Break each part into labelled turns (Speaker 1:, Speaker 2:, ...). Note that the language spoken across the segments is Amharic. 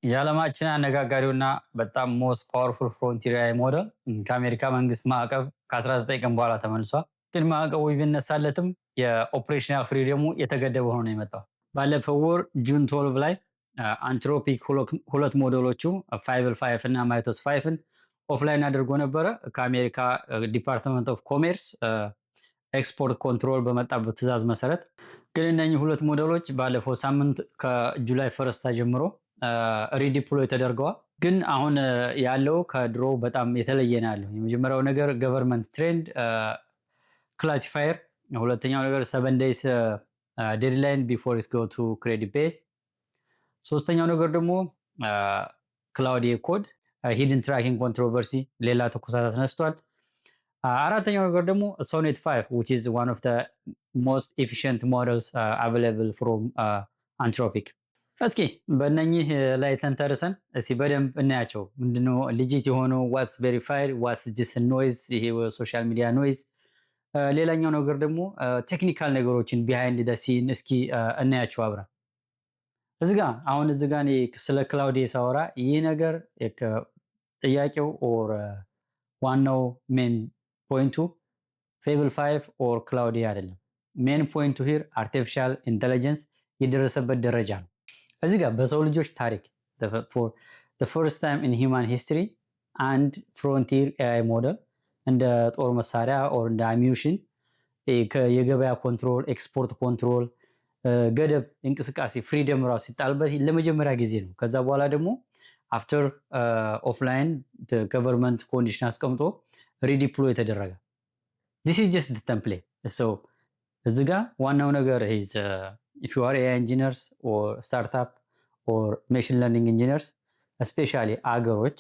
Speaker 1: የዓለማችን አነጋጋሪውና በጣም ሞስት ፓወርፉል ፍሮንቲር ኤአይ ሞዴል ከአሜሪካ መንግስት ማዕቀብ ከ19 ቀን በኋላ ተመልሷል። ግን ማዕቀቡ ቢነሳለትም የኦፕሬሽናል ፍሪደሙ የተገደበ ሆኖ ነው የመጣው። ባለፈው ወር ጁን 12 ላይ አንትሮፒክ ሁለት ሞዴሎቹ ፋይብል 5 እና ማይቶስ 5ን ኦፍላይን አድርጎ ነበረ። ከአሜሪካ ዲፓርትመንት ኦፍ ኮሜርስ ኤክስፖርት ኮንትሮል በመጣበት ትዕዛዝ መሰረት ግን እነኚህ ሁለት ሞዴሎች ባለፈው ሳምንት ከጁላይ ፈረስታ ጀምሮ ሪዲፕሎይ ተደርገዋል። ግን አሁን ያለው ከድሮ በጣም የተለየ ነው ያለው። የመጀመሪያው ነገር ገቨርንመንት ትሬንድ ክላሲፋየር፣ ሁለተኛው ነገር 7 days ዴድላይን ቢፎር ኢትስ ጎ ቱ ክሬዲት ቤዝ፣ ሶስተኛው ነገር ደግሞ ክላውድ ኮድ ሂድን ትራኪንግ ኮንትሮቨርሲ ሌላ ትኩሳት አስነስቷል። አራተኛው ነገር ደግሞ ሶኔት 5 which is one of the most efficient models available from Anthropic። እስኪ በእነኚህ ላይ ተንተርሰን እስቲ በደንብ እናያቸው። ምንድነው ሊጂት የሆነው ዋትስ ቬሪፋይድ ዋትስ ጀስት ኖይዝ፣ ይሄ ሶሻል ሚዲያ ኖይዝ። ሌላኛው ነገር ደግሞ ቴክኒካል ነገሮችን ቢሃይንድ ዘ ሲን እስኪ እናያቸው አብረን። እዚህ ጋር ስለ ክላውድ ሳወራ ይህ ነገር ጥያቄው ኦር ዋናው ሜን ፖይንቱ ፌብል 5 ኦር ክላውድ አይደለም። ሜን ፖይንቱ ሂር አርቲፊሻል ኢንተለጀንስ የደረሰበት ደረጃ ነው። እዚህ ጋር በሰው ልጆች ታሪክ the first time in human history አንድ ፍሮንቲር ኤአይ ሞዴል እንደ ጦር መሳሪያ ኦር እንደ አሚዩሽን የገበያ ኮንትሮል፣ ኤክስፖርት ኮንትሮል፣ ገደብ እንቅስቃሴ ፍሪደም ራሱ ሲጣልበት ለመጀመሪያ ጊዜ ነው። ከዛ በኋላ ደግሞ አፍተር ኦፍላይን ገቨርንመንት ኮንዲሽን አስቀምጦ ሪዲፕሎይ የተደረገ this is just the template። so እዚህ ጋር ዋናው ነገር is if you are AI engineers or startup or machine learning engineers especially አገሮች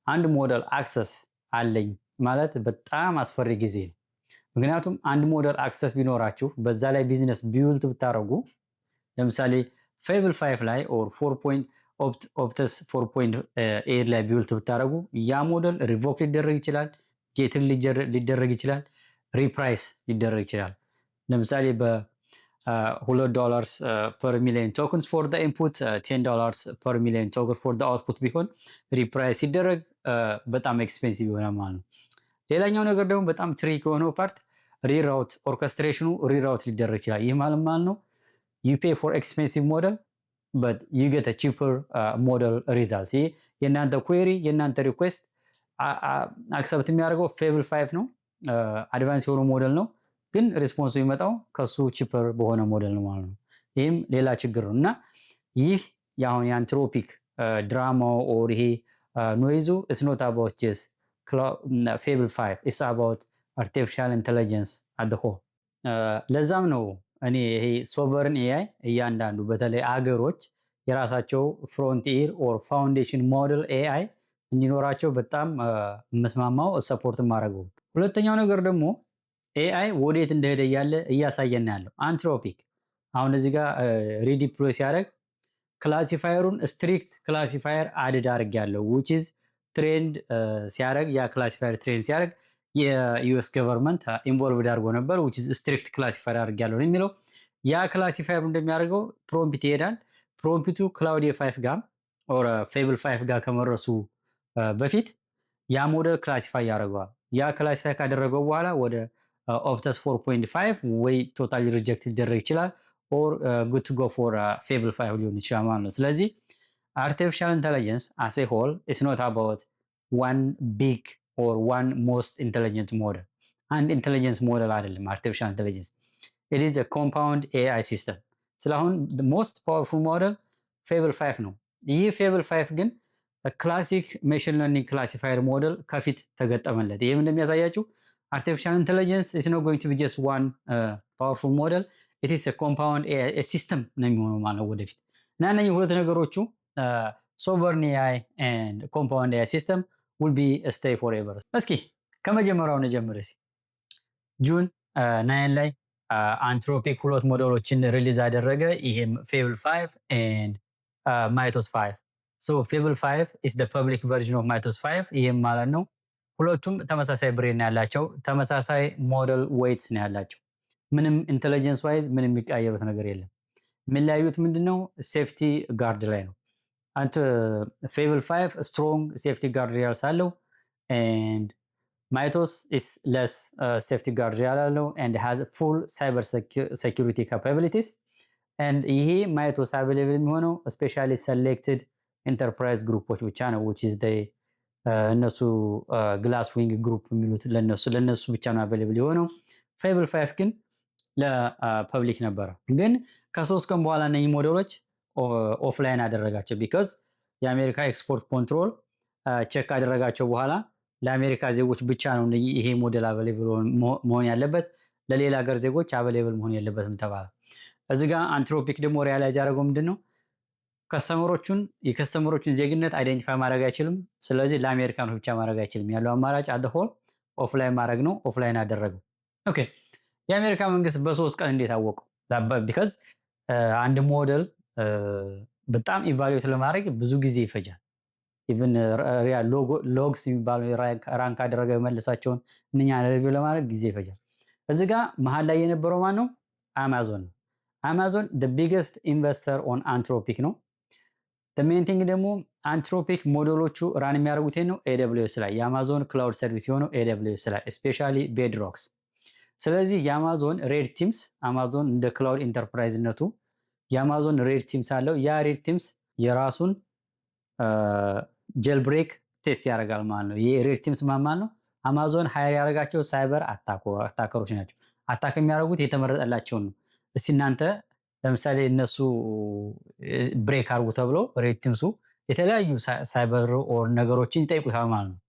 Speaker 1: አንድ ሞዴል አክሰስ አለኝ ማለት በጣም አስፈሪ ጊዜ ነው። ምክንያቱም አንድ ሞዴል አክሰስ ቢኖራችሁ በዛ ላይ ቢዝነስ ቢውልት ብታረጉ ለምሳሌ ፌብል 5 ላይ or 4. ኦፕተስ 4.8 ላይ ቢውልት ብታረጉ ያ ሞዴል ሪቮክ ሊደረግ ይችላል፣ ጌትን ሊደረግ ይችላል፣ ሪፕራይስ ሊደረግ ይችላል። ለምሳሌ $2 per million tokens for the input $10 per million token for the output ቢሆን ሪፕራይስ ሲደረግ በጣም ኤክስፔንሲቭ ይሆናል ማለት ነው። ሌላኛው ነገር ደግሞ በጣም ትሪክ የሆነው ፓርት ሪራውት ኦርኬስትሬሽኑ ሪራውት ሊደረግ ይችላል። ይህ ማለት ነው you pay for expensive model but you get a cheaper model result። ይህ የእናንተ ኩዌሪ የእናንተ ሪኩዌስት አክሰፕት የሚያደርገው ፌብል 5 ነው፣ አድቫንስ የሆነ ሞዴል ነው፣ ግን ሪስፖንሱ የሚመጣው ከሱ ቺፐር በሆነ ሞዴል ነው ማለት ነው። ይህም ሌላ ችግር ነው እና ይህ ያሁን የአንትሮፒክ ድራማው ኦር ይሄ ኖይዙ is not about just ፌብል 5 it's about artificial intelligence at the whole። ለዛም ነው እኔ ይሄ ሶቨርን ኤአይ እያንዳንዱ በተለይ አገሮች የራሳቸው ፍሮንቲር ኦር ፋውንዴሽን ሞዴል ኤአይ እንዲኖራቸው በጣም መስማማው ሰፖርት ማድረገው። ሁለተኛው ነገር ደግሞ ኤአይ ወዴት እንደሄደ ያለ እያሳየን ያለው አንትሮፒክ አሁን እዚህ ጋር ሪዲፕሎይ ሲያደርግ ክላሲፋየሩን ስትሪክት ክላሲፋየር አድድ አድርግ ያለው which is ትሬንድ ሲያደርግ ያ ክላሲፋየር ትሬንድ ሲያደርግ የዩኤስ ገቨርንመንት ኢንቮልቭድ አድርጎ ነበር which is ስትሪክት ክላሲፋየር አድርግ ያለው ነው የሚለው። ያ ክላሲፋየሩ እንደሚያደርገው ፕሮምፕት ይሄዳል። ፕሮምፕቱ ክላውድ 5 ጋር ኦር ፌብል 5 ጋር ከመረሱ በፊት ያ ሞዴል ክላሲፋይ ያደርገዋል። ያ ክላሲፋይ ካደረገው በኋላ ወደ ኦፕተስ 4.5 ወይ ቶታሊ ሪጀክት ሊደረግ ይችላል ኦር ጉድ ቱ ጎ ፎር ፌብል 5 ሊሆን ይችላል ማለት ነው። ስለዚህ artificial intelligence as a whole is not about one big or one most intelligent model and intelligence model አይደለም artificial intelligence it is a compound AI system። ስለዚህ the most powerful model ፌብል 5 ነው። ይህ ፌብል 5 ግን ክላሲክ machine learning classifier model ከፊት ተገጠመለት። ይሄም እንደሚያሳያችሁ artificial intelligence is not going to be just one powerful model, it is a compound AI a system ነው የሚሆነው ማለት ወደፊት እና እነዚህ ሁለት ነገሮቹ sovereign AI and compound AI system will be a stay forever። እስኪ ከመጀመሪያው እንጀምር። ጁን 9 ላይ አንትሮፒክ ሁለት ሞዴሎችን ሪሊዝ አደረገ። ይሄም ፌብል 5 and ማይቶስ 5። so ፌብል 5 is the public version of ማይቶስ 5። ይሄም ማለት ነው ሁለቱም ተመሳሳይ ብሬን ያላቸው ተመሳሳይ ሞዴል ዌይትስ ነው ያላቸው። ምንም ኢንተለጀንስ ዋይዝ ምንም የሚቀያየሩት ነገር የለም። የሚለያዩት ምንድነው ሴፍቲ ጋርድ ላይ ነው። አንተ ፌብል 5 ስትሮንግ ሴፍቲ ጋርድሪያልስ አለው and Mythos is less safety guardrail አለው and has full cyber security capabilities and ይሄ ማይቶስ available የሚሆነው especially selected enterprise ግሩፖች ብቻ ነው which is the እነሱ ግላስ ዊንግ ግሩፕ የሚሉት ለነሱ ብቻ ነው available የሆነው። ፌብል 5 ግን ለፐብሊክ ነበረ። ግን ከ3 ቀን በኋላ እነኚህ ሞዴሎች ኦፍላይን አደረጋቸው ቢካዝ የአሜሪካ ኤክስፖርት ኮንትሮል ቼክ አደረጋቸው በኋላ ለአሜሪካ ዜጎች ብቻ ነው ይሄ ሞዴል አቬሌብል መሆን ያለበት፣ ለሌላ ሀገር ዜጎች አቬሌብል መሆን የለበትም ተባለ። እዚህ ጋር አንትሮፒክ ደግሞ ሪያላይዝ ያደረገው ምንድነው የከስተመሮቹን ዜግነት አይደንቲፋይ ማድረግ አይችልም። ስለዚህ ለአሜሪካኖች ብቻ ማድረግ አይችልም። ያለው አማራጭ አደሆል ኦፍላይን ማድረግ ነው። ኦፍላይን አደረገው። ኦኬ የአሜሪካ መንግስት በ3 ቀን እንዴት አወቀው? ቢካዝ አንድ ሞዴል በጣም ኢቫሉዌት ለማድረግ ብዙ ጊዜ ይፈጃል። ኢቭን ሪያል ሎግስ የሚባሉ ራንክ አደረገ መልሳቸውን እነኛ ሪቪው ለማድረግ ጊዜ ይፈጃል። እዚህ ጋር መሀል ላይ የነበረው ማን ነው? አማዞን ነው። አማዞን the biggest investor on Anthropic ነው። the main thing ደግሞ አንትሮፒክ ሞዴሎቹ ራን የሚያደርጉት ነው AWS ላይ የአማዞን ክላውድ ሰርቪስ የሆነው AWS ላይ ስፔሻሊ ቤድሮክስ። ስለዚህ የአማዞን ሬድ ቲምስ አማዞን እንደ ክላውድ ኢንተርፕራይዝነቱ የአማዞን ሬድ ቲምስ አለው። ያ ሬድ ቲምስ የራሱን ጀልብሬክ ቴስት ያደርጋል ማለት ነው። ይሄ ሬድ ቲምስ ማለት ነው አማዞን ሃየር ያደረጋቸው ሳይበር አታከሮች ናቸው። አታክ የሚያደርጉት የተመረጠላቸውን ነው። እስቲ እናንተ ለምሳሌ እነሱ ብሬክ አድርጉ ተብሎ ሬድ ቲምሱ የተለያዩ ሳይበር ኦር ነገሮችን ይጠይቁታል ማለት ነው።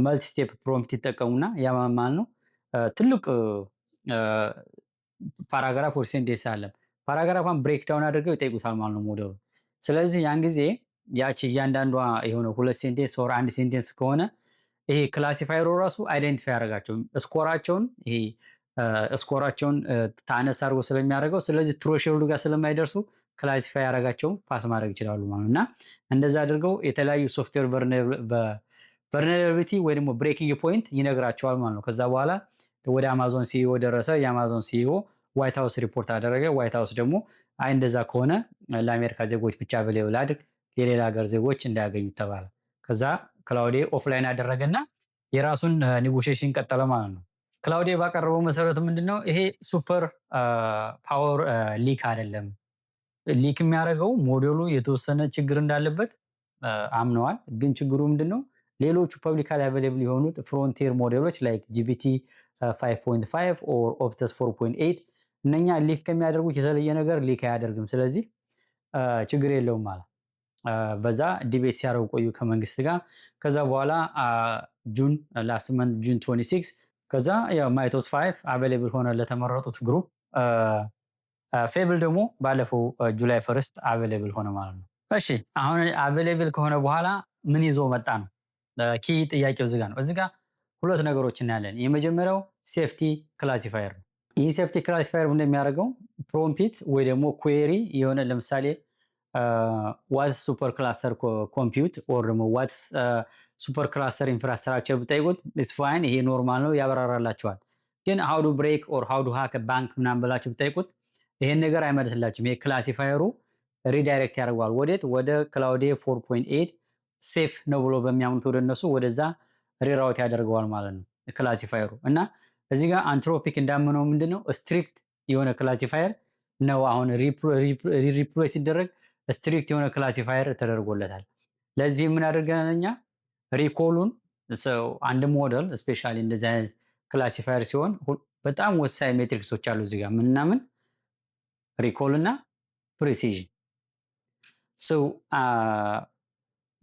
Speaker 1: መልቲ ስቴፕ ፕሮምፕት ይጠቀሙና ያ ማለት ነው ትልቅ ፓራግራፍ ኦር ሴንቴንስ አለ። ፓራግራፏን ብሬክ ዳውን አድርገው ይጠይቁታል ማለት ነው ሞዴሉ። ስለዚህ ያን ጊዜ ያቺ እያንዳንዷ የሆነ 2 ሴንቴንስ ኦር 1 ሴንቴንስ ከሆነ ይሄ ክላሲፋየሩ ራሱ አይደንቲፋይ ያደርጋቸው ስኮራቸውን ታነስ አድርጎ ስለሚያደርገው፣ ስለዚህ ትሮሼልዱ ጋር ስለማይደርሱ ክላሲፋይ ያደርጋቸው ፓስ ማድረግ ይችላሉ ማለት እና እንደዛ አድርገው የተለያዩ ሶፍትዌር ቨርነራቢሊቲ ወይ ደግሞ ብሬኪንግ ፖይንት ይነግራቸዋል ማለት ነው። ከዛ በኋላ ወደ አማዞን ሲኢኦ ደረሰ። የአማዞን ሲኢኦ ዋይት ሃውስ ሪፖርት አደረገ። ዋይት ሃውስ ደግሞ አይ እንደዛ ከሆነ ለአሜሪካ ዜጎች ብቻ አቬሌብል አድርግ፣ የሌላ ሀገር ዜጎች እንዳያገኙ ተባለ። ከዛ ክላውዴ ኦፍላይን አደረገና የራሱን ኔጎሽዬሽን ቀጠለ ማለት ነው። ክላውዴ ባቀረበው መሰረት ምንድነው ይሄ ሱፐር ፓወር ሊክ አይደለም። ሊክ የሚያደርገው ሞዴሉ የተወሰነ ችግር እንዳለበት አምነዋል። ግን ችግሩ ምንድነው ሌሎቹ ፐብሊካሊ አቬሌብል የሆኑት ፍሮንቲር ሞዴሎች ላይክ ጂፒቲ 5.5 ኦር ኦፕተስ 4.8 እነኛ ሊክ ከሚያደርጉት የተለየ ነገር ሊክ አያደርግም። ስለዚህ ችግር የለውም ማለት በዛ ዲቤት ሲያደርጉ ቆዩ ከመንግስት ጋር። ከዛ በኋላ ጁን 26 ከዛ ያው ማይቶስ 5 አቬሌብል ሆነ ለተመረጡት ግሩፕ። ፌብል ደግሞ ባለፈው ጁላይ 1 አቬሌብል ሆነ ማለት ነው። እሺ አሁን አቬሌብል ከሆነ በኋላ ምን ይዞ መጣ ነው ኪ ጥያቄው እዚህ ጋር ነው። እዚህ ጋር 2 ነገሮች እናያለን። የመጀመሪያው ሴፍቲ ክላሲፋየር ነው። ይህ ሴፍቲ ክላሲፋየር እንደሚያደርገው ፕሮምፕት ወይ ደግሞ ኩዌሪ የሆነ ለምሳሌ ዋትስ ሱፐር ክላስተር ኮምፒውት ኦር ደግሞ ዋትስ ሱፐር ክላስተር ኢንፍራስትራክቸር ብጠይቁት ኢትስ ፋይን፣ ይሄ ኖርማል ነው ያበራራላቸዋል። ግን ሃው ዱ ብሬክ ኦር ሃው ዱ ሃክ ባንክ ምናምን ብላችሁ ብጠይቁት ይሄን ነገር አይመልስላችሁም። ይሄ ክላሲፋየሩ ሪዳይሬክት ያደርገዋል ወዴት? ወደ ክላውዴ 4.8 ሴፍ ነው ብሎ በሚያምኑት ወደ እነሱ ወደዛ ሪራውት ያደርገዋል ማለት ነው ክላሲፋየሩ። እና እዚህ ጋር አንትሮፒክ እንዳምነው ምንድነው ስትሪክት የሆነ ክላሲፋየር ነው። አሁን ሪፕሎይ ሲደረግ ስትሪክት የሆነ ክላሲፋየር ተደርጎለታል። ለዚህ ምን አድርገናል እኛ ሪኮሉን አንድ ሞዴል ስፔሻሊ እንደዚህ አይነት ክላሲፋየር ሲሆን በጣም ወሳኝ ሜትሪክሶች አሉ እዚህ ጋር ምንናምን ሪኮል እና ፕሪሲዥን።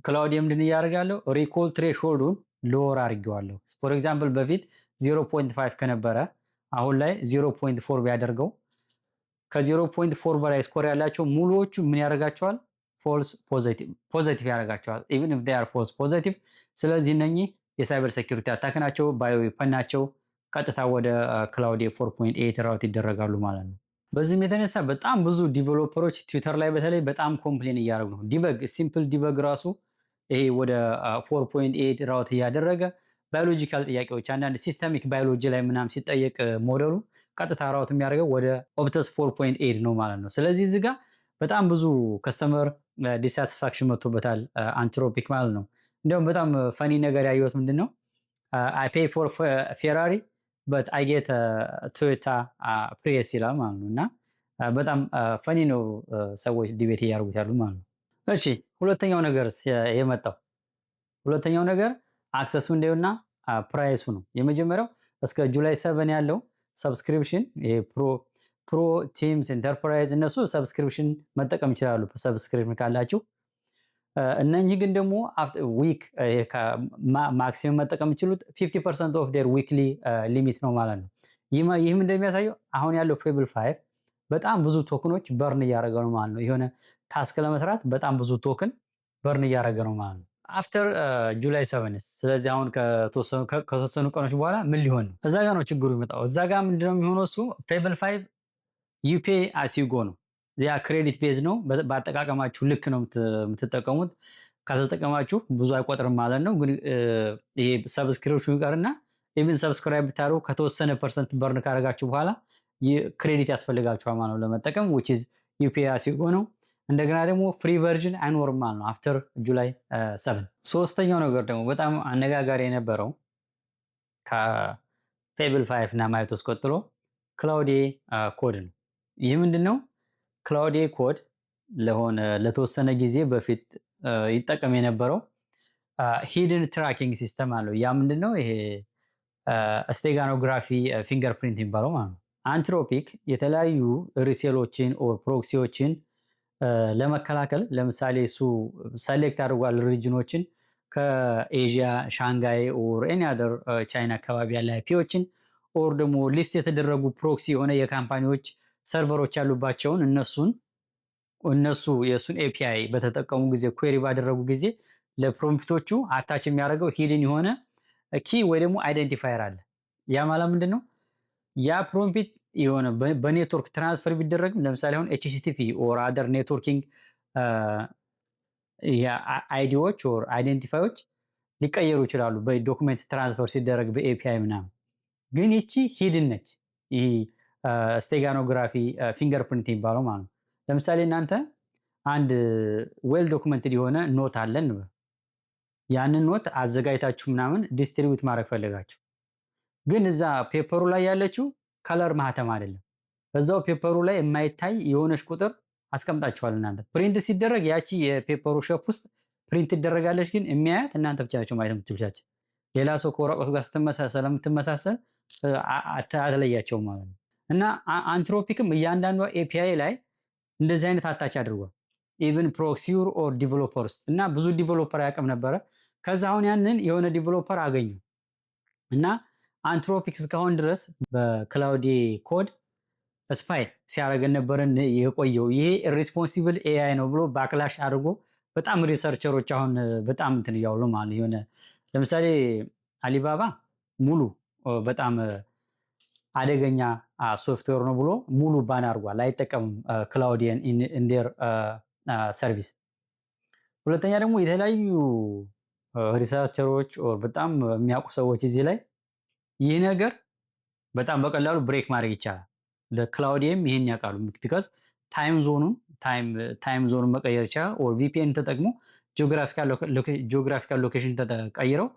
Speaker 1: ክላውድ ምንድን እያደርጋለሁ ሪኮል ትሬሽሆልዱን ሎወር አድርጌዋለሁ። ፎር ኤግዛምፕል በፊት 0.5 ከነበረ አሁን ላይ 0.4 ቢያደርገው ከ0.4 በላይ ስኮር ያላቸው ሙሉዎቹ ምን ያደርጋቸዋል? ፎልስ ፖዚቲቭ ያደርጋቸዋል ኢቭን ኢፍ ዴይ አር ፎልስ ፖዚቲቭ። ስለዚህ እነኚህ የሳይበር ሴኩሪቲ አታክ ናቸው፣ ባዮ ዌፐን ናቸው። ቀጥታ ወደ ክላውድ 4.8 ራውት ይደረጋሉ ማለት ነው። በዚህም የተነሳ በጣም ብዙ ዲቨሎፐሮች ትዊተር ላይ በተለይ በጣም ኮምፕሌን እያደረጉ ነው። ዲበግ ሲምፕል ዲበግ ራሱ ይሄ ወደ 4.8 ራውት እያደረገ ባዮሎጂካል ጥያቄዎች አንዳንድ ሲስተሚክ ባዮሎጂ ላይ ምናምን ሲጠየቅ ሞዴሉ ቀጥታ ራውት የሚያደርገው ወደ ኦፕተስ 4.8 ነው ማለት ነው። ስለዚህ እዚህ ጋር በጣም ብዙ ከስተመር ዲሳቲስፋክሽን መጥቶበታል አንትሮፒክ ማለት ነው። እንዲያውም በጣም ፈኒ ነገር ያየሁት ምንድን ነው አይ ፔይ ፎር ፌራሪ በት አይ ጌት ቶዮታ ፕሪየስ ይላል ማለት ነው። እና በጣም ፈኒ ነው ሰዎች ዲቤት እያደረጉት ያሉ ማለት ነው። እሺ ሁለተኛው ነገር የመጣው ሁለተኛው ነገር አክሰሱ እንዲሁና ፕራይሱ ነው። የመጀመሪያው እስከ ጁላይ 7 ያለው ሰብስክሪፕሽን ፕሮ ቲምስ ኢንተርፕራይዝ እነሱ ሰብስክሪፕሽን መጠቀም ይችላሉ ሰብስክሪፕሽን ካላችሁ። እነኚህ ግን ደግሞ ዊክ ማክሲመም መጠቀም የሚችሉት 50% ኦፍ ዴር ዊክሊ ሊሚት ነው ማለት ነው። ይህም እንደሚያሳየው አሁን ያለው ፌብል 5 በጣም ብዙ ቶክኖች በርን እያደረገ ነው ማለት ነው። የሆነ ታስክ ለመስራት በጣም ብዙ ቶክን በርን እያደረገ ነው ማለት ነው። አፍተር ጁላይ 7 ስለዚህ አሁን ከተወሰኑ ቀኖች በኋላ ምን ሊሆን ነው? እዛ ጋር ነው ችግሩ ይመጣው። እዛ ጋር ምንድነው የሚሆነው? እሱ ፌብል 5 ዩፔ አሲጎ ነው። ዚያ ክሬዲት ቤዝ ነው። በአጠቃቀማችሁ ልክ ነው የምትጠቀሙት። ካልተጠቀማችሁ ብዙ አይቆጥርም ማለት ነው። ግን ይሄ ሰብስክሪፕሽኑ ይቀርና ኢቭን ሰብስክራይብ ብታደርጉ ከተወሰነ ፐርሰንት በርን ካደረጋችሁ በኋላ ክሬዲት ያስፈልጋችኋል ማለት ነው ለመጠቀም which is ዩፔ አሲጎ ነው። እንደገና ደግሞ ፍሪ ቨርዥን አይኖርም ማለት ነው አፍተር ጁላይ 7። ሶስተኛው ነገር ደግሞ በጣም አነጋጋሪ የነበረው ከፌብል 5 እና ማይቶስ ቀጥሎ ክላውዴ ኮድ ነው። ይህ ምንድነው? ክላውዴ ኮድ ለተወሰነ ጊዜ በፊት ይጠቀም የነበረው ሂድን ትራኪንግ ሲስተም አለው። ያ ምንድነው? ይሄ ስቴጋኖግራፊ ፊንገርፕሪንት የሚባለው ማለት ነው። አንትሮፒክ የተለያዩ ሪሴሎችን ኦር ፕሮክሲዎችን ለመከላከል ለምሳሌ እሱ ሰሌክት አድርጓል ሪጅኖችን ከኤዥያ ሻንጋይ ኦር ኤኒ አደር ቻይና አካባቢ ያለ አይፒዎችን ኦር ደግሞ ሊስት የተደረጉ ፕሮክሲ የሆነ የካምፓኒዎች ሰርቨሮች ያሉባቸውን እነሱ የእሱን ኤፒአይ በተጠቀሙ ጊዜ ኩዌሪ ባደረጉ ጊዜ ለፕሮምፕቶቹ አታች የሚያደርገው ሂድን የሆነ ኪ ወይ ደግሞ አይደንቲፋየር አለ። ያ ማለት ምንድን ነው? ያ ፕሮምፕት የሆነ በኔትወርክ ትራንስፈር ቢደረግም ለምሳሌ አሁን ኤችቲቲፒ ኦር አደር ኔትወርኪንግ አይዲዎች ኦር አይደንቲፋዮች ሊቀየሩ ይችላሉ በዶክመንት ትራንስፈር ሲደረግ በኤፒአይ ምናምን። ግን ይቺ ሂድን ነች። ይህ ስቴጋኖግራፊ ፊንገርፕሪንት የሚባለው ማለት ነው። ለምሳሌ እናንተ አንድ ዌል ዶክመንትድ የሆነ ኖት አለን፣ ያንን ኖት አዘጋጅታችሁ ምናምን ዲስትሪቢዩት ማድረግ ፈለጋችሁ፣ ግን እዛ ፔፐሩ ላይ ያለችው ከለር ማህተም አይደለም። በዛው ፔፐሩ ላይ የማይታይ የሆነች ቁጥር አስቀምጣችኋል እናንተ። ፕሪንት ሲደረግ ያቺ የፔፐሩ ሼፕ ውስጥ ፕሪንት ትደረጋለች፣ ግን የሚያያት እናንተ ብቻ ናችሁ ማየት የምትችሉት። ሌላ ሰው ከወረቀቱ ጋር ስለምትመሳሰል አትለያቸውም ማለት ነው። እና አንትሮፒክም እያንዳንዷ ኤፒአይ ላይ እንደዚህ አይነት አታች አድርጓል። ኢቭን ፕሮክሲር ኦር ዲቨሎፐር ውስጥ እና ብዙ ዲቨሎፐር ያቅም ነበረ። ከዛ አሁን ያንን የሆነ ዲቨሎፐር አገኙ እና አንትሮፒክ እስካሁን ድረስ በክላውዲ ኮድ ስፓይ ሲያደርገን ነበረን የቆየው። ይሄ ኢሬስፖንሲብል ኤአይ ነው ብሎ ባክላሽ አድርጎ በጣም ሪሰርቸሮች አሁን በጣም እንትን እያሉ ማለት የሆነ ለምሳሌ አሊባባ ሙሉ በጣም አደገኛ ሶፍትዌር ነው ብሎ ሙሉ ባን አድርጓል። አይጠቀምም ክላውዲን ኢንዴር ሰርቪስ። ሁለተኛ ደግሞ የተለያዩ ሪሰርቸሮች በጣም የሚያውቁ ሰዎች እዚህ ላይ ይህ ነገር በጣም በቀላሉ ብሬክ ማድረግ ይቻላል። ለክላውዲየም ይህን ያውቃሉ። ቢካዝ ታይም ዞኑን መቀየር ይቻላል። ኦር ቪፒኤን ተጠቅሞ ጂኦግራፊካል ሎኬሽን ተቀይረው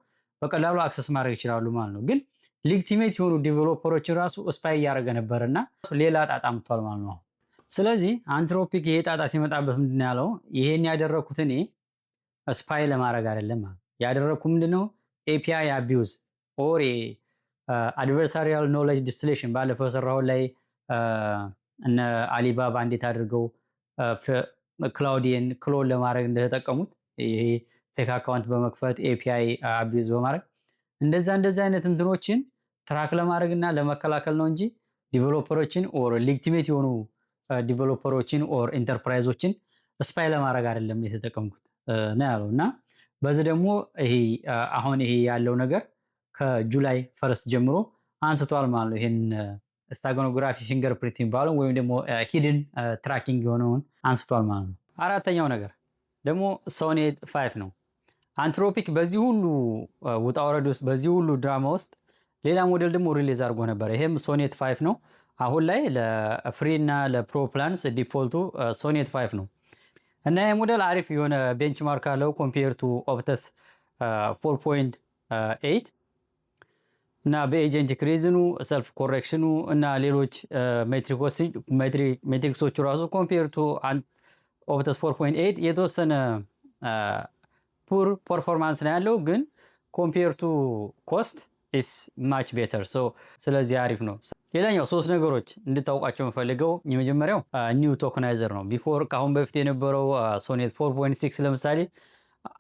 Speaker 1: በቀላሉ አክሰስ ማድረግ ይችላሉ ማለት ነው። ግን ሊግቲሜት የሆኑ ዲቨሎፐሮች ራሱ ስፓይ እያደረገ ነበር እና ሌላ ጣጣ ምቷል ማለት ነው። ስለዚህ አንትሮፒክ ይሄ ጣጣ ሲመጣበት ምንድን ያለው ይሄን ያደረኩት እኔ ስፓይ ለማድረግ አይደለም ማለት ያደረኩ ምንድነው ኤፒአይ አቢዩዝ ኦር አድቨርሳሪያል ኖሌጅ ዲስቲሌሽን ባለፈው ሰራው ላይ እነ አሊባባ እንዴት አድርገው ክላውዲየን ክሎን ለማድረግ እንደተጠቀሙት ይሄ ፌክ አካውንት በመክፈት ኤፒአይ አቢዩዝ በማድረግ እንደዛ አይነት እንትኖችን ትራክ ለማድረግና ለመከላከል ነው እንጂ ዲቨሎፐሮችን ኦር ሊግቲሜት የሆኑ ዲቨሎፐሮችን ኦር ኢንተርፕራይዞችን ስፓይ ለማድረግ አይደለም የተጠቀምኩት ነው ያለው። እና በዚህ ደግሞ ይሄ አሁን ይሄ ያለው ነገር ከጁላይ ፈርስት ጀምሮ አንስቷል ማለት ነው። ይሄን ስታጎኖግራፊ ፊንገርፕሪንት የሚባለው ወይም ደግሞ ሂድን ትራኪንግ የሆነውን አንስቷል ማለት ነው። አራተኛው ነገር ደግሞ ሶኔት 5 ነው። አንትሮፒክ በዚህ ሁሉ ውጣ ወረድ ውስጥ በዚህ ሁሉ ድራማ ውስጥ ሌላ ሞዴል ደግሞ ሪሊዝ አድርጎ ነበር። ይሄም ሶኔት 5 ነው። አሁን ላይ ለፍሪ እና ለፕሮ ፕላንስ ዲፎልቱ ሶኔት 5 ነው እና ይህ ሞዴል አሪፍ የሆነ ቤንችማርክ አለው ኮምፔር ቱ ኦፕተስ 4.8 እና በኤጀንቲክ ሪዝኑ ሰልፍ ኮሬክሽኑ እና ሌሎች ሜትሪክሶቹ ራሱ ኮምፔር ቱ ኦፕተስ 4.8 የተወሰነ ፑር ፐርፎርማንስ ነው ያለው፣ ግን ኮምፔር ቱ ኮስት ኢስ ማች ቤተር። ስለዚህ አሪፍ ነው። ሌላኛው ሶስት ነገሮች እንድታውቃቸው የምፈልገው የመጀመሪያው ኒው ቶከናይዘር ነው። ቢፎር ከአሁን በፊት የነበረው ሶኔት 4.6 ለምሳሌ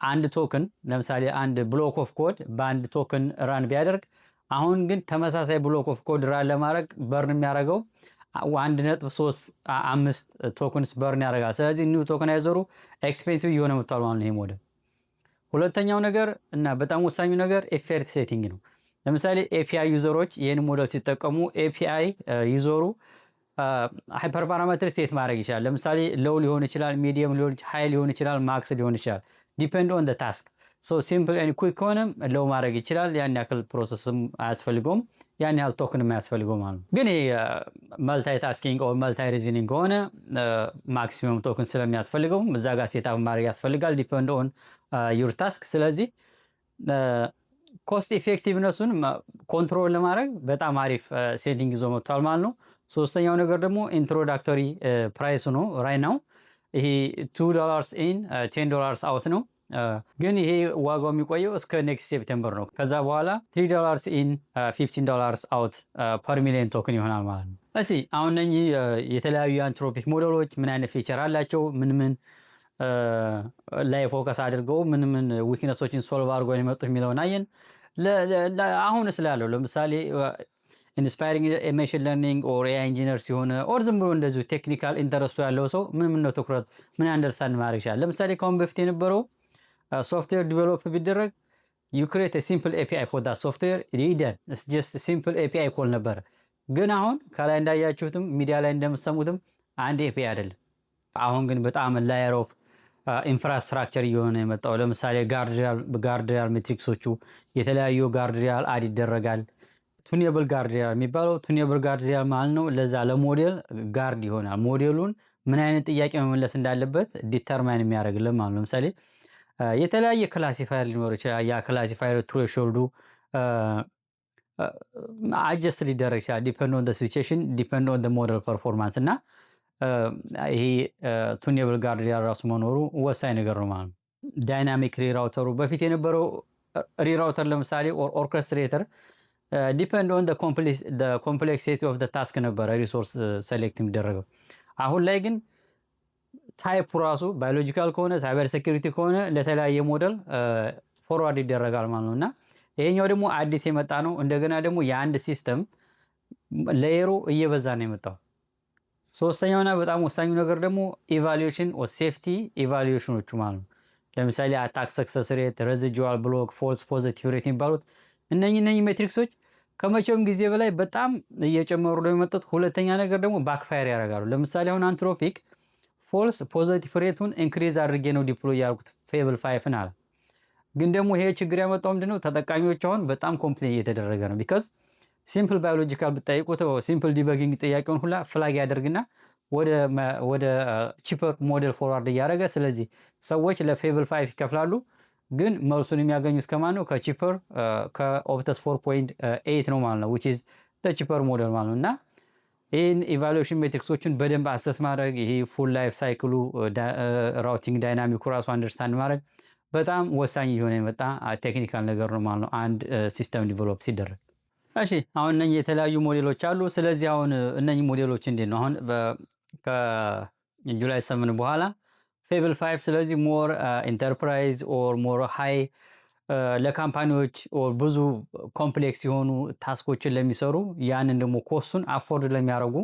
Speaker 1: አንድ ቶክን ለምሳሌ አንድ ብሎክ ኦፍ ኮድ በአንድ ቶክን ራን ቢያደርግ፣ አሁን ግን ተመሳሳይ ብሎክ ኦፍ ኮድ ራን ለማድረግ በርን የሚያደርገው 1.35 ቶክንስ በርን ያደርጋል። ስለዚህ ኒው ቶከናይዘሩ ኤክስፔንሲቭ እየሆነ መጥቷል ማለት ነው ይሄ ሞዴል። ሁለተኛው ነገር እና በጣም ወሳኙ ነገር ኤፌርት ሴቲንግ ነው። ለምሳሌ ኤፒአይ ዩዘሮች ይህን ሞዴል ሲጠቀሙ ኤፒአይ ዩዘሩ ሃይፐር ፓራሜትር ሴት ማድረግ ይችላል። ለምሳሌ ሎው ሊሆን ይችላል፣ ሚዲየም ሊሆን ይችላል፣ ሃይ ሊሆን ይችላል፣ ማክስ ሊሆን ይችላል። ዲፔንድ ኦን ታስክ። ሲምፕል ኤንድ ኩዊክ ከሆነም ሎው ማድረግ ይችላል። ያን ያክል ፕሮሰስም አያስፈልገውም፣ ያን ያህል ቶክንም አያስፈልገውም ማለት ነው። ግን መልታይ ታስኪንግ ኦር መልታይ ሪዝኒንግ ከሆነ ማክሲመም ቶክን ስለሚያስፈልገው እዛ ጋር ሴታፕ ማድረግ ያስፈልጋል፣ ዲፔንድ ኦን ዩር ታስክ። ስለዚህ ኮስት ኢፌክቲቭነሱን ኮንትሮል ለማድረግ በጣም አሪፍ ሴቲንግ ይዞ መጥቷል ማለት ነው። ሶስተኛው ነገር ደግሞ ኢንትሮዳክቶሪ ፕራይስ ነው። ራይ ናው ይሄ $2 ኢን $10 አውት ነው። ግን ይሄ ዋጋው የሚቆየው እስከ ኔክስት ሴፕቴምበር ነው። ከዛ በኋላ $3 ኢን $15 አውት ፐር ሚሊዮን ቶክን ይሆናል ማለት ነው። እስኪ አሁን እነኚህ የተለያዩ የአንትሮፒክ ሞዴሎች ምን አይነት ፊቸር አላቸው፣ ምን ላይ ፎከስ አድርገው ምን ዊክነሶችን ሶልቭ አድርገው የመጡት የሚለውን አየን። አሁን ስላለው ለምሳሌ ኢንስፓይሪንግ ማሽን ለርኒንግ ኦር ኤአይ ኢንጂነር ሲሆን ኦር ዝም ብሎ እንደዚሁ ቴክኒካል ኢንተረስቱ ያለው ሰው ምን ነው ትኩረት ምን አንደርስታንድ ማድረግ ይችላል። ለምሳሌ ከአሁን በፊት የነበረው ሶፍትዌር ዲቨሎፕ ቢደረግ ዩ ክሬት ሲምፕል ኤፒአይ ፎር ዳት ሶፍትዌር ሪደን ኢትስ ጀስት ሲምፕል ኤፒአይ ኮል ነበረ። ግን አሁን ከላይ እንዳያችሁትም ሚዲያ ላይ እንደምትሰሙትም አንድ ኤፒአይ አይደለም። አሁን ግን በጣም ላየር ኦፍ ኢንፍራስትራክቸር እየሆነ የመጣው ለምሳሌ ጋርድሪያል ሜትሪክሶቹ የተለያዩ ጋርድሪያል አድ ይደረጋል። ቱኔብል ጋርድሪያል የሚባለው ቱኔብል ጋርድሪያል ማለት ነው ለዛ ለሞዴል ጋርድ ይሆናል። ሞዴሉን ምን አይነት ጥያቄ መመለስ እንዳለበት ዲተርማይን የሚያደርግልን ማለት ነው። ለምሳሌ የተለያየ ክላሲፋየር ሊኖር ይችላል። ያ ክላሲፋየር ትሬሾልዱ አጀስት ሊደረግ ይችላል። ዲፔንድ ኦን ሲቹዌሽን ዲፔንድ ኦን ሞዴል ፐርፎርማንስ እና ይሄ ቱኔብል ጋርድሪያል ራሱ መኖሩ ወሳኝ ነገር ነው ማለት ነው። ዳይናሚክ ሪራውተሩ በፊት የነበረው ሪራውተር ለምሳሌ ኦርኬስትሬተር ዲፔንድ ኦን ኮምፕሌክሲቲ ኦፍ ታስክ ነበረ ሪሶርስ ሴሌክት የሚደረገው። አሁን ላይ ግን ታይፑ ራሱ ባዮሎጂካል ከሆነ ሳይበር ሴኩሪቲ ከሆነ ለተለያየ ሞዴል ፎርዋርድ ይደረጋል ማለት ነው እና ይሄኛው ደግሞ አዲስ የመጣ ነው። እንደገና ደግሞ የአንድ ሲስተም ሌየሩ እየበዛ ነው የመጣው። ሶስተኛውና በጣም ወሳኙ ነገር ደግሞ ኢቫሉዌሽን ኦፍ ሴፍቲ ኢቫሉዌሽኖቹ ማለት ነው። ለምሳሌ አታክ ሰክሰስ ሬት፣ ሬዚጁዋል ብሎክ፣ ፎልስ ፖዚቲቭ ሬት የሚባሉት እነኚህ ሜትሪክሶች ከመቼውም ጊዜ በላይ በጣም እየጨመሩ ነው የመጡት። ሁለተኛ ነገር ደግሞ ባክፋየር ያደርጋሉ። ለምሳሌ አሁን አንትሮፒክ ፎልስ ፖዚቲቭ ሬቱን ኢንክሪዝ አድርጌ ነው ዲፕሎይ ያደርጉት ፌብል 5 አለ። ግን ደግሞ ይሄ ችግር ያመጣው ምንድነው? ተጠቃሚዎች አሁን በጣም ኮምፕሌን እየተደረገ ነው። ቢካዝ ሲምፕል ባዮሎጂካል ብትጠይቁት ሲምፕል ዲበጊንግ ጥያቄውን ሁላ ፍላግ ያደርግና ወደ ቺፐር ሞዴል ፎርዋርድ እያደረገ፣ ስለዚህ ሰዎች ለፌብል 5 ይከፍላሉ። ግን መልሱን የሚያገኙት ከማን ነው? ከቺፐር ከኦፕተስ 4.8 ነው ማለት ነው which is the cheaper ሞዴል ማለት ነው። እና ይህን ኢቫሉዌሽን ሜትሪክሶችን በደንብ አሰስ ማድረግ ይሄ ፉል ላይፍ ሳይክሉ ራውቲንግ ዳይናሚኩ ራሱ አንደርስታንድ ማድረግ በጣም ወሳኝ የሆነ የመጣ ቴክኒካል ነገር ነው ማለት ነው አንድ ሲስተም ዲቨሎፕ ሲደረግ። እሺ አሁን እነኚህ የተለያዩ ሞዴሎች አሉ። ስለዚህ አሁን እነኚህ ሞዴሎች እንዴት ነው አሁን ከጁላይ 7 በኋላ ፌብል 5 ስለዚህ ሞር ኢንተርፕራይዝ ኦር ሞር ሃይ ለካምፓኒዎች ኦር ብዙ ኮምፕሌክስ የሆኑ ታስኮችን ለሚሰሩ ያንን ደግሞ ኮስቱን አፎርድ ለሚያደርጉ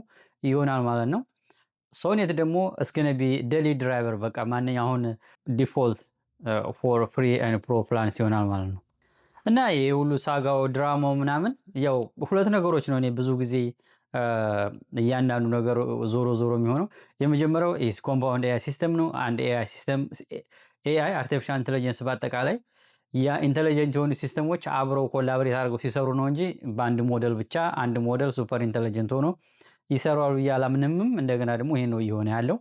Speaker 1: ይሆናል ማለት ነው። ሶኔት ደግሞ እስከነቢ ዴሊ ድራይቨር በቃ ማንኛው አሁን ዲፎልት ፎር ፍሪ ኤንድ ፕሮ ፕላንስ ይሆናል ማለት ነው። እና ይሄ ሁሉ ሳጋው ድራማው ምናምን ያው ሁለት ነገሮች ነው እኔ ብዙ ጊዜ እያንዳንዱ ነገር ዞሮ የሚሆነው የመጀመሪያው ኢስ ኮምፓውንድ ኤአይ ሲስተም ነው። አንድ ኤአይ ሲስተም ኤአይ አርቲፊሻል ኢንተለጀንስ በአጠቃላይ ያ ኢንተለጀንት የሆኑ ሲስተሞች አብረው ኮላቦሬት አድርገው ሲሰሩ ነው እንጂ በአንድ ሞዴል ብቻ አንድ ሞዴል ሱፐር ኢንተለጀንት ሆኖ ይሰራዋል ብዬ አላምንምም። እንደገና ደግሞ ይሄ ነው እየሆነ ያለው።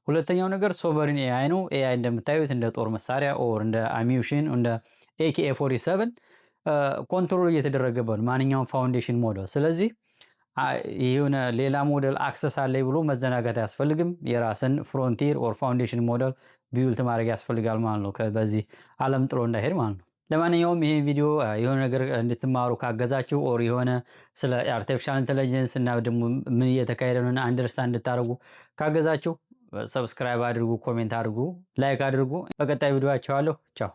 Speaker 1: ሁለተኛው ነገር ሶቨሪን ኤአይ ነው። ኤአይ እንደምታዩት እንደ ጦር መሳሪያ ኦር እንደ አሚዩሽን እንደ ኤኬኤ 47 ኮንትሮል እየተደረገበት ማንኛውም ፋውንዴሽን ሞዴል። ስለዚህ የሆነ ሌላ ሞዴል አክሰስ አለኝ ብሎ መዘናጋት አያስፈልግም። የራስን ፍሮንቲር ኦር ፋውንዴሽን ሞዴል ቢውልት ማድረግ ያስፈልጋል ማለት ነው፣ በዚህ ዓለም ጥሎ እንዳይሄድ ማለት ነው። ለማንኛውም ይሄ ቪዲዮ የሆነ ነገር እንድትማሩ ካገዛችሁ ኦር የሆነ ስለ አርቲፊሻል ኢንተለጀንስ እና ደግሞ ምን እየተካሄደ ነው አንደርስታንድ እንድታደርጉ ካገዛችሁ ሰብስክራይብ አድርጉ፣ ኮሜንት አድርጉ፣ ላይክ አድርጉ። በቀጣይ ቪዲዮ አቻዋለሁ። ቻው።